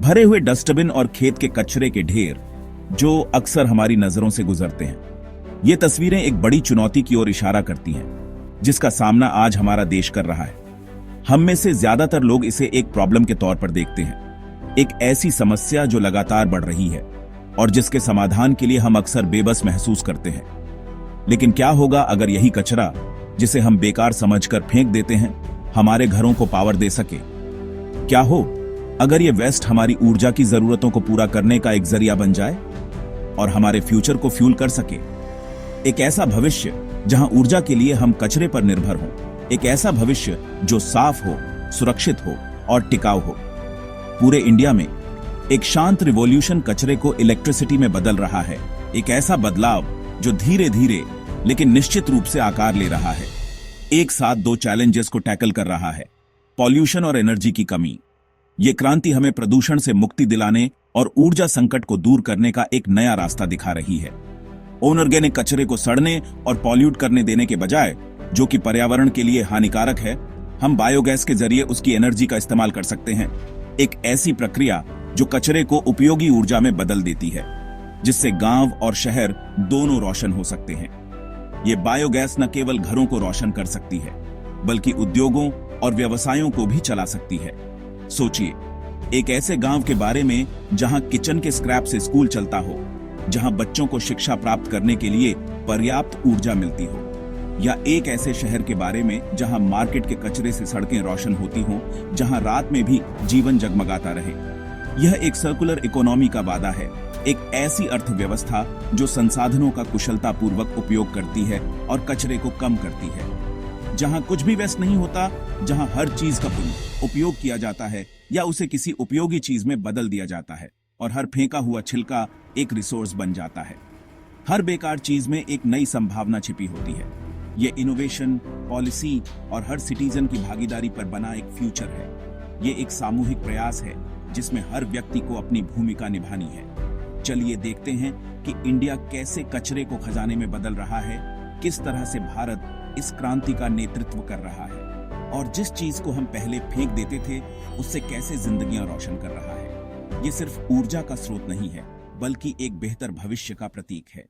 भरे हुए डस्टबिन और खेत के कचरे के ढेर जो अक्सर हमारी नजरों से गुजरते हैं। ये तस्वीरें एक बड़ी चुनौती की ओर इशारा करती हैं, जिसका सामना आज हमारा देश कर रहा है। हम में से ज्यादातर लोग इसे एक प्रॉब्लम के तौर पर देखते हैं, एक ऐसी समस्या जो लगातार बढ़ रही है और जिसके समाधान के लिए हम अक्सर बेबस महसूस करते हैं। लेकिन क्या होगा अगर यही कचरा, जिसे हम बेकार समझकर फेंक देते हैं, हमारे घरों को पावर दे सके? क्या हो अगर ये वेस्ट हमारी ऊर्जा की जरूरतों को पूरा करने का एक जरिया बन जाए और हमारे फ्यूचर को फ्यूल कर सके? एक ऐसा भविष्य जहां ऊर्जा के लिए हम कचरे पर निर्भर हों, एक ऐसा भविष्य जो साफ हो, सुरक्षित हो और टिकाऊ हो। पूरे इंडिया में एक शांत रिवॉल्यूशन कचरे को इलेक्ट्रिसिटी में बदल रहा है, एक ऐसा बदलाव जो धीरे धीरे लेकिन निश्चित रूप से आकार ले रहा है। एक साथ दो चैलेंजेस को टैकल कर रहा है, पॉल्यूशन और एनर्जी की कमी। ये क्रांति हमें प्रदूषण से मुक्ति दिलाने और ऊर्जा संकट को दूर करने का एक नया रास्ता दिखा रही है। अनऑर्गेनिक कचरे को सड़ने और पॉल्यूट करने देने के बजाय, जो कि पर्यावरण के लिए हानिकारक है, हम बायोगैस के जरिए उसकी एनर्जी का इस्तेमाल कर सकते हैं। एक ऐसी प्रक्रिया जो कचरे को उपयोगी ऊर्जा में बदल देती है, जिससे गांव और शहर दोनों रोशन हो सकते हैं। ये बायोगैस न केवल घरों को रोशन कर सकती है, बल्कि उद्योगों और व्यवसायों को भी चला सकती है। सोचिए, एक ऐसे गांव के बारे में जहां किचन के स्क्रैप से स्कूल चलता हो, जहां बच्चों को शिक्षा प्राप्त करने के लिए पर्याप्त ऊर्जा मिलती हो, या एक ऐसे शहर के बारे में जहां मार्केट के कचरे से सड़कें रोशन होती हों, जहां रात में भी जीवन जगमगाता रहे। यह एक सर्कुलर इकोनॉमी का वादा है, एक ऐसी अर्थव्यवस्था जो संसाधनों का कुशलतापूर्वक उपयोग करती है और कचरे को कम करती है। जहां कुछ भी वेस्ट नहीं होता, जहां हर चीज का उपयोग किया जाता है या उसे किसी उपयोगी चीज में बदल दिया जाता है, और हर फेंका हुआ छिलका एक रिसोर्स बन जाता है। हर बेकार चीज में एक नई संभावना छिपी होती है। ये इनोवेशन, पॉलिसी और हर सिटीजन की भागीदारी पर बना एक फ्यूचर है। ये एक सामूहिक प्रयास है जिसमें हर व्यक्ति को अपनी भूमिका निभानी है। चलिए देखते हैं कि इंडिया कैसे कचरे को खजाने में बदल रहा है, किस तरह से भारत इस क्रांति का नेतृत्व कर रहा है, और जिस चीज को हम पहले फेंक देते थे उससे कैसे जिंदगियां रोशन कर रहा है। ये सिर्फ ऊर्जा का स्रोत नहीं है, बल्कि एक बेहतर भविष्य का प्रतीक है।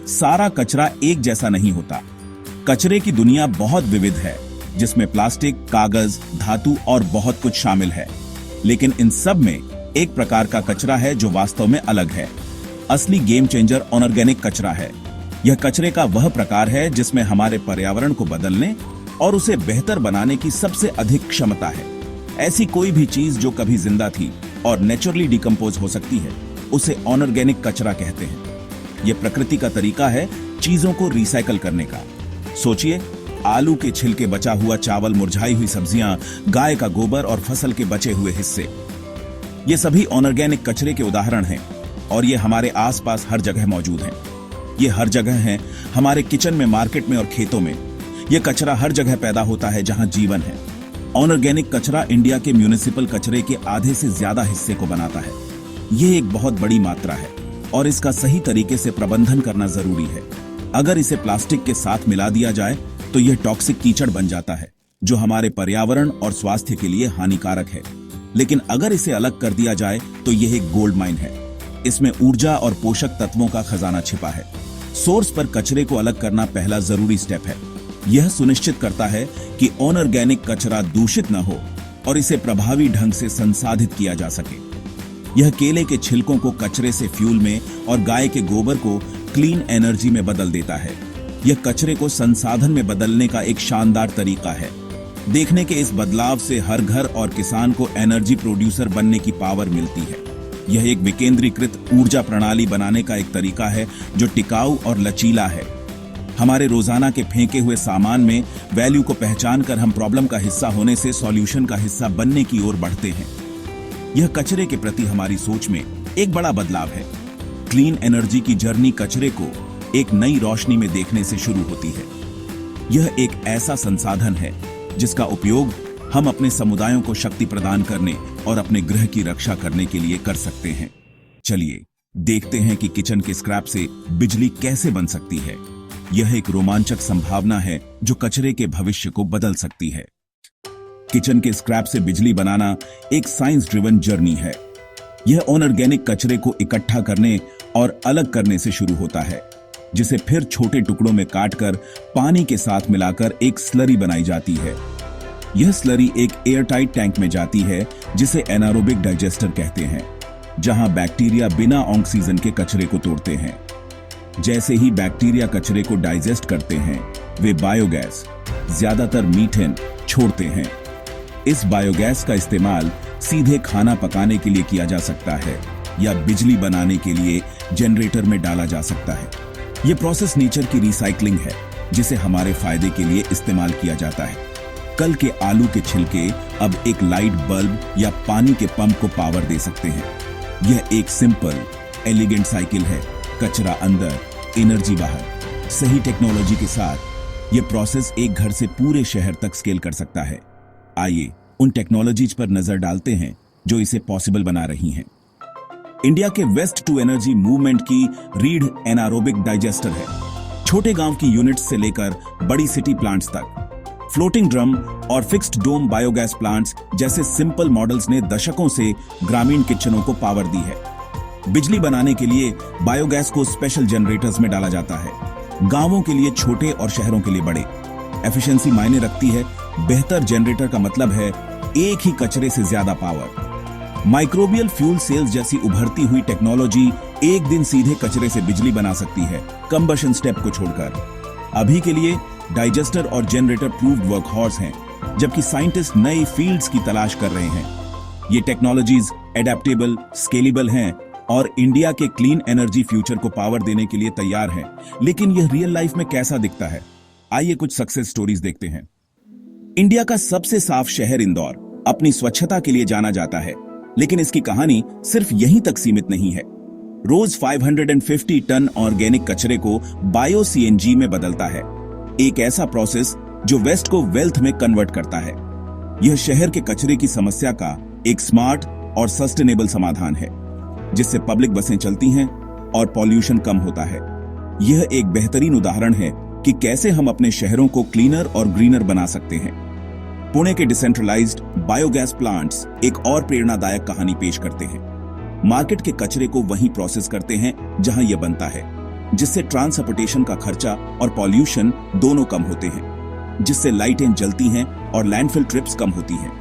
सारा कचरा एक जैसा नहीं होता। कचरे की दुनिया बहुत विविध है, जिसमें प्लास्टिक, कागज, धातु और बहुत कुछ शामिल है। लेकिन इन सब में एक प्रकार का कचरा है जो वास्तव में अलग है। असली गेम चेंजर अनऑर्गेनिक कचरा है। यह कचरे का वह प्रकार है जिसमें हमारे पर्यावरण को बदलने और उसे बेहतर बनाने की सबसे अधिक क्षमता है। ऐसी कोई भी चीज जो कभी जिंदा थी और नेचुरली डिकम्पोज हो सकती है, उसे अनऑर्गेनिक कचरा कहते हैं। यह प्रकृति का तरीका है चीजों को रिसाइकल करने का। सोचिए, आलू के छिलके, बचा हुआ चावल, मुरझाई हुई सब्जियां, गाय का गोबर और फसल के बचे हुए हिस्से, ये सभी अनऑर्गेनिक कचरे के उदाहरण हैं, और ये हमारे आसपास हर जगह मौजूद हैं। ये हर जगह हैं, हमारे किचन में, मार्केट में और खेतों में। यह कचरा हर जगह पैदा होता है जहां जीवन है। अनऑर्गेनिक कचरा इंडिया के म्यूनिसिपल कचरे के आधे से ज्यादा हिस्से को बनाता है। यह एक बहुत बड़ी मात्रा है और इसका सही तरीके से प्रबंधन करना जरूरी है। अगर इसे प्लास्टिक के साथ मिला दिया जाए तो यह टॉक्सिक कीचड़ बन जाता है, जो हमारे पर्यावरण और स्वास्थ्य के लिए हानिकारक है। लेकिन अगर इसे अलग कर दिया जाए तो यह एक गोल्ड माइन है। इसमें ऊर्जा और पोषक तत्वों का खजाना छिपा है। सोर्स पर कचरे को अलग करना पहला जरूरी स्टेप है। यह सुनिश्चित करता है कि अनऑर्गेनिक कचरा दूषित न हो और इसे प्रभावी ढंग से संसाधित किया जा सके। यह केले के छिलकों को कचरे से फ्यूल में और गाय के गोबर को क्लीन एनर्जी में बदल देता है। यह कचरे को संसाधन में बदलने का एक शानदार तरीका है। देखने के इस बदलाव से हर घर और किसान को एनर्जी प्रोड्यूसर बनने की पावर मिलती है। यह एक विकेंद्रीकृत ऊर्जा प्रणाली बनाने का एक तरीका है जो टिकाऊ और लचीला है। हमारे रोजाना के फेंके हुए सामान में वैल्यू को पहचान कर हम प्रॉब्लम का हिस्सा होने से सॉल्यूशन का हिस्सा बनने की ओर बढ़ते हैं। यह कचरे के प्रति हमारी सोच में एक बड़ा बदलाव है। क्लीन एनर्जी की जर्नी कचरे को एक नई रोशनी में देखने से शुरू होती है। यह एक ऐसा संसाधन है जिसका उपयोग हम अपने समुदायों को शक्ति प्रदान करने और अपने गृह की रक्षा करने के लिए कर सकते हैं। चलिए देखते हैं कि किचन के स्क्रैप से बिजली कैसे बन सकती है। यह एक रोमांचक संभावना है जो कचरे के भविष्य को बदल सकती है। किचन के स्क्रैप से बिजली बनाना एक साइंस ड्रिवन जर्नी है। यह अनऑर्गेनिक कचरे को इकट्ठा करने और अलग करने से शुरू होता है, जिसे फिर छोटे टुकड़ों में काटकर पानी के साथ मिलाकर एक स्लरी बनाई जाती है। यह स्लरी एक एयरटाइट टैंक में जाती है जिसे एनारोबिक डाइजेस्टर कहते हैं, जहां बैक्टीरिया बिना ऑक्सीजन के कचरे को तोड़ते हैं। जैसे ही बैक्टीरिया कचरे को डाइजेस्ट करते हैं, वे बायोगैस, ज्यादातर मीथेन, छोड़ते हैं। इस बायोगैस का इस्तेमाल सीधे खाना पकाने के लिए किया जा सकता है या बिजली बनाने के लिए जनरेटर में डाला जा सकता है। यह प्रोसेस नेचर की रिसाइकलिंग है, जिसे हमारे फायदे के लिए इस्तेमाल किया जाता है। कल के आलू के छिलके अब एक लाइट बल्ब या पानी के पंप को पावर दे सकते हैं। यह एक सिंपल, एलिगेंट साइकिल है। कचरा अंदर, एनर्जी बाहर। सही टेक्नोलॉजी के साथ यह प्रोसेस एक घर से पूरे शहर तक स्केल कर सकता है। आइए उन टेक्नोलॉजीज पर नजर डालते हैं जो इसे पॉसिबल बना रही हैं। इंडिया के वेस्ट टू एनर्जी मूवमेंट की रीढ़ एनारोबिक डाइजेस्टर है। छोटे गांव की यूनिट्स से लेकर बड़ी सिटी प्लांट्स तक फ्लोटिंग ड्रम और फिक्स्ड डोम बायोगैस प्लांट्स जैसे सिंपल मॉडल्स ने दशकों से ग्रामीण किचनों को पावर दी है। बिजली बनाने के लिए बायोगैस को स्पेशल जनरेटर्स में डाला जाता है। गांवों के लिए छोटे और शहरों के लिए बड़े। एफिशिएंसी मायने रखती है। बेहतर जनरेटर का मतलब है एक ही कचरे से ज्यादा पावर। माइक्रोबियल फ्यूल सेल्स जैसी उभरती हुई टेक्नोलॉजी एक दिन सीधे कचरे से बिजली बना सकती है, कंबशन स्टेप को छोड़कर। अभी के लिए डाइजेस्टर और जनरेटर प्रूव्ड वर्कहॉर्स हैं, जबकि साइंटिस्ट नई फील्ड्स की तलाश कर रहे हैं। ये टेक्नोलॉजीज एडेप्टेबल, स्केलेबल हैं और इंडिया के क्लीन एनर्जी फ्यूचर को पावर देने के लिए तैयार हैं। लेकिन यह रियल लाइफ में कैसा दिखता है? आइए कुछ सक्सेस स्टोरीज देखते हैं। इंडिया का सबसे साफ शहर इंदौर अपनी स्वच्छता के लिए जाना जाता है, लेकिन इसकी कहानी सिर्फ यहीं तक सीमित नहीं है। रोज 550 टन ऑर्गेनिक कचरे को बायो सीएनजी में बदलता है, एक ऐसा प्रोसेस जो वेस्ट को वेल्थ में कन्वर्ट करता है। यह शहर के कचरे की समस्या का एक स्मार्ट और सस्टेनेबल समाधान है, जिससे पब्लिक बसें चलती हैं और पॉल्यूशन कम होता है। यह एक बेहतरीन उदाहरण है कि कैसे हम अपने शहरों को क्लीनर और ग्रीनर बना सकते हैं। पुणे के डिसेंट्रलाइज्ड बायोगैस प्लांट्स एक और प्रेरणादायक कहानी पेश करते हैं। मार्केट के कचरे को वहीं प्रोसेस करते हैं जहां यह बनता है, जिससे ट्रांसपोर्टेशन का खर्चा और पॉल्यूशन दोनों कम होते हैं, जिससे लाइटें जलती हैं और लैंडफिल ट्रिप्स कम होती हैं।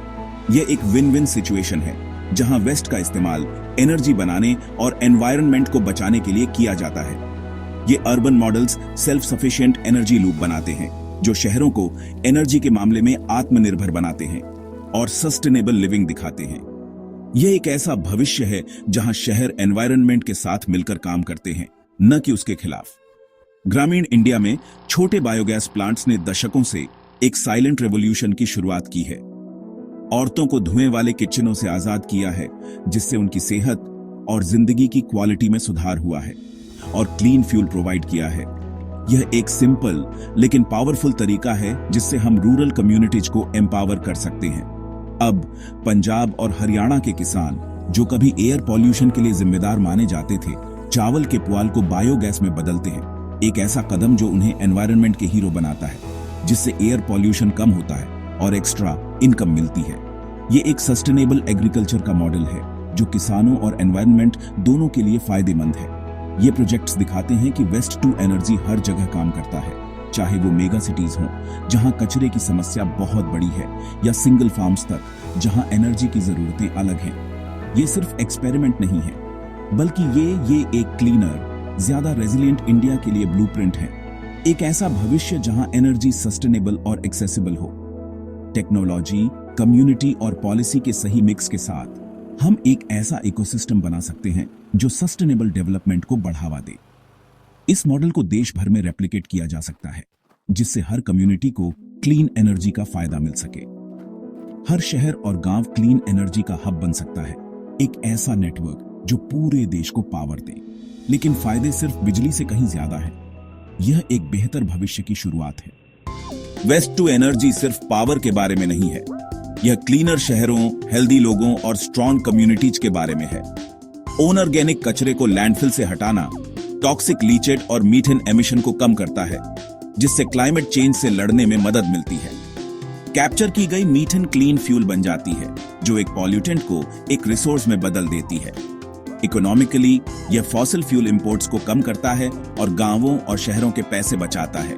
यह एक विन विन सिचुएशन है, जहां वेस्ट का इस्तेमाल एनर्जी बनाने और एनवायरनमेंट को बचाने के लिए किया जाता है। ये urban models self sufficient energy loop बनाते हैं, जो शहरों को एनर्जी के मामले में आत्मनिर्भर बनाते हैं और सस्टेनेबल लिविंग दिखाते हैं। यह एक ऐसा भविष्य है जहां शहर एनवायरनमेंट के साथ मिलकर काम करते हैं, न कि उसके खिलाफ। ग्रामीण इंडिया में छोटे बायोगैस प्लांट्स ने दशकों से एक साइलेंट रेवोल्यूशन की शुरुआत की है। औरतों को धुएं वाले किचनों से आजाद किया है, जिससे उनकी सेहत और जिंदगी की क्वालिटी में सुधार हुआ है, और क्लीन फ्यूल प्रोवाइड किया है। यह एक सिंपल लेकिन पावरफुल तरीका है जिससे हम रूरल कम्युनिटीज को एम्पावर कर सकते हैं। अब पंजाब और हरियाणा के किसान, जो कभी एयर पॉल्यूशन के लिए जिम्मेदार माने जाते थे, चावल के पुआल को बायोगैस में बदलते हैं। एक ऐसा कदम जो उन्हें एनवायरनमेंट के हीरो बनाता है, जिससे एयर पॉल्यूशन कम होता है और एक्स्ट्रा इनकम मिलती है। ये एक सस्टेनेबल एग्रीकल्चर का मॉडल है, जो किसानों और एनवायरनमेंट दोनों के लिए फायदेमंद है। ये प्रोजेक्ट्स दिखाते हैं कि वेस्ट टू एनर्जी हर जगह काम करता है, चाहे वो मेगा सिटीज हों, जहां कचरे की समस्या बहुत बड़ी है, या सिंगल फार्म्स तक, जहां एनर्जी की जरूरतें अलग हैं। ये सिर्फ एक्सपेरिमेंट नहीं है, बल्कि ये एक क्लीनर, ज्यादा रेजिलिएंट इंडिया के लिए ब्लूप्रिंट है। एक ऐसा भविष्य जहां एनर्जी सस्टेनेबल और एक्सेसिबल हो। टेक्नोलॉजी, कम्युनिटी और पॉलिसी के सही मिक्स के साथ हम एक ऐसा इकोसिस्टम बना सकते हैं जो सस्टेनेबल डेवलपमेंट को बढ़ावा दे। इस मॉडल को देश भर में रेप्लिकेट किया जा सकता है, जिससे हर कम्युनिटी को क्लीन एनर्जी का फायदा मिल सके। हर शहर और गांव क्लीन एनर्जी का हब बन सकता है, एक ऐसा नेटवर्क जो पूरे देश को पावर दे। लेकिन फायदे सिर्फ बिजली से कहीं ज्यादा है। यह एक बेहतर भविष्य की शुरुआत है। वेस्ट टू एनर्जी सिर्फ पावर के बारे में नहीं है, यह क्लीनर शहरों, हेल्दी लोगों और स्ट्रॉन्ग कम्युनिटीज के बारे में है। अनऑर्गेनिक कचरे को लैंडफिल से हटाना टॉक्सिक लीचेट और मीथेन एमिशन को कम करता है, जिससे क्लाइमेट चेंज से लड़ने में मदद मिलती है। कैप्चर की गई मीथेन क्लीन फ्यूल बन जाती है, जो एक पॉल्यूटेंट को एक रिसोर्स में बदल देती है। इकोनॉमिकली यह फॉसिल फ्यूल इंपोर्ट्स को कम करता है और गांवों और शहरों के पैसे बचाता है।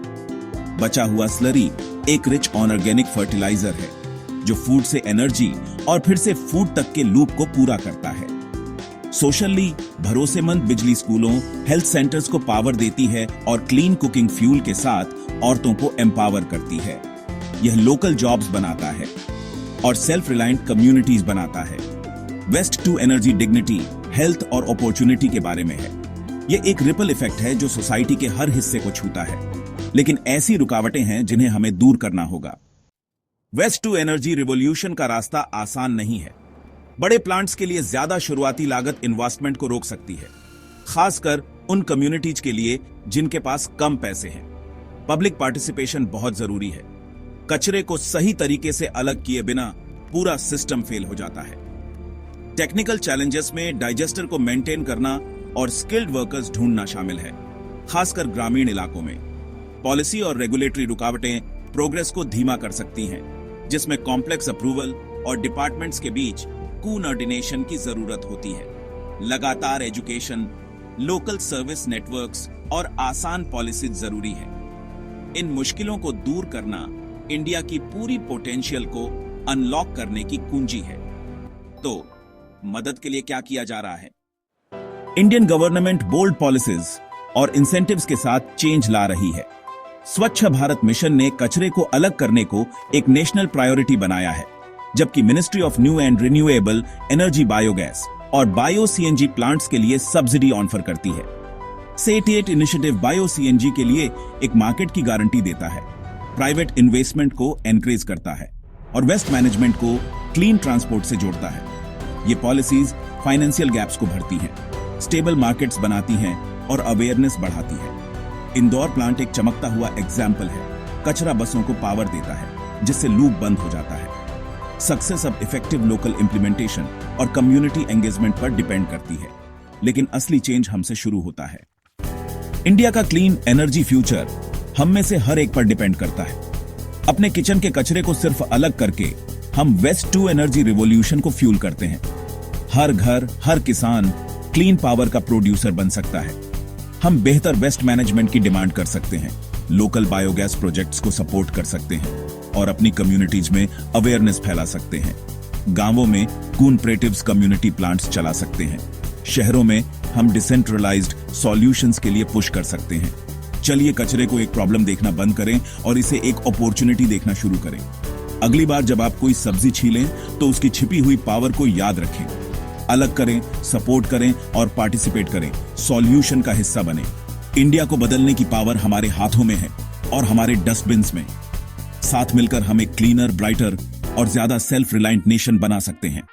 बचा हुआ स्लरी एक रिच ऑर्गेनिक फर्टिलाइजर है जो फूड से एनर्जी और फिर से फूड तक के लूप को पूरा करता है। सोशली भरोसेमंद बिजली स्कूलों, हेल्थ सेंटर्स को पावर देती है और क्लीन कुकिंग फ्यूल के साथ औरतों को एम्पावर करती है। यह लोकल जॉब्स बनाता है और सेल्फ रिलायंट कम्युनिटीज बनाता है। Waste to energy dignity, health और अपॉर्चुनिटी के बारे में है। यह एक रिपल इफेक्ट है जो सोसाइटी के हर हिस्से को छूता है, लेकिन ऐसी रुकावटें हैं जिन्हें हमें दूर करना होगा। वेस्ट टू एनर्जी रिवॉल्यूशन का रास्ता आसान नहीं है। बड़े प्लांट्स के लिए ज्यादा शुरुआती लागत इन्वेस्टमेंट को रोक सकती है, खासकर उन कम्युनिटीज के लिए जिनके पास कम पैसे हैं। पब्लिक पार्टिसिपेशन बहुत जरूरी है। कचरे को सही तरीके से अलग किए बिना पूरा सिस्टम फेल हो जाता है। टेक्निकल चैलेंजेस में डाइजेस्टर को मेंटेन करना और स्किल्ड वर्कर्स ढूंढना शामिल है, खासकर ग्रामीण इलाकों में। पॉलिसी और रेगुलेटरी रुकावटें प्रोग्रेस को धीमा कर सकती हैं, जिसमें कॉम्प्लेक्स अप्रूवल और डिपार्टमेंट्स के बीच कोऑर्डिनेशन की जरूरत होती है। लगातार एजुकेशन, लोकल सर्विस नेटवर्क्स और आसान पॉलिसी जरूरी है। इन मुश्किलों को दूर करना इंडिया की पूरी पोटेंशियल को अनलॉक करने की कुंजी है। तो मदद के लिए क्या किया जा रहा है? इंडियन गवर्नमेंट बोल्ड पॉलिसीज और इंसेंटिव्स के साथ चेंज ला रही है। स्वच्छ भारत मिशन ने कचरे को अलग करने को एक नेशनल प्रायोरिटी बनाया है, जबकि ministry of new and renewable energy biogas और बायो सीएनजी प्लांट्स के लिए सब्सिडी ऑफर करती है। सेट इनिशिएटिव बायो सीएनजी के लिए एक मार्केट की गारंटी देता है, प्राइवेट इन्वेस्टमेंट को एनकरेज करता है और वेस्ट मैनेजमेंट को क्लीन ट्रांसपोर्ट से जोड़ता है। ये पॉलिसीज फाइनेंशियल गैप्स को भरती हैं, स्टेबल मार्केट्स बनाती हैं और अवेयरनेस बढ़ाती है। इंदौर प्लांट एक चमकता हुआ एग्जाम्पल है। कचरा बसों को पावर देता है, जिससे लूप बंद हो जाता है। सक्सेस अब इफेक्टिव लोकल इंप्लीमेंटेशन और कम्युनिटी एंगेजमेंट पर डिपेंड करती है, लेकिन असली चेंज हमसे शुरू होता है। इंडिया का क्लीन एनर्जी फ्यूचर हम में से हर एक पर डिपेंड करता है। अपने किचन के कचरे को सिर्फ अलग करके हम वेस्ट टू एनर्जी रिवॉल्यूशन को फ्यूल करते हैं। हर घर, हर किसान क्लीन पावर का प्रोड्यूसर बन सकता है। हम बेहतर वेस्ट मैनेजमेंट की डिमांड कर सकते हैं, लोकल बायोगैस प्रोजेक्ट्स को सपोर्ट कर सकते हैं और अपनी कम्युनिटीज में अवेयरनेस फैला सकते हैं। गांवों में कोऑपरेटिव्स कम्युनिटी प्लांट्स चला सकते हैं। शहरों में हम डिसेंट्रलाइज्ड सॉल्यूशंस के लिए पुश कर सकते हैं। चलिए कचरे को एक प्रॉब्लम देखना बंद करें और इसे एक अपॉर्चुनिटी देखना शुरू करें। अगली बार जब आप कोई सब्जी छीलें तो उसकी छिपी हुई पावर को याद रखें। अलग करें, सपोर्ट करें और पार्टिसिपेट करें। सॉल्यूशन का हिस्सा बने। इंडिया को बदलने की पावर हमारे हाथों में है और हमारे डस्टबिन्स में। साथ मिलकर हम एक क्लीनर, ब्राइटर और ज्यादा सेल्फ रिलायंट नेशन बना सकते हैं।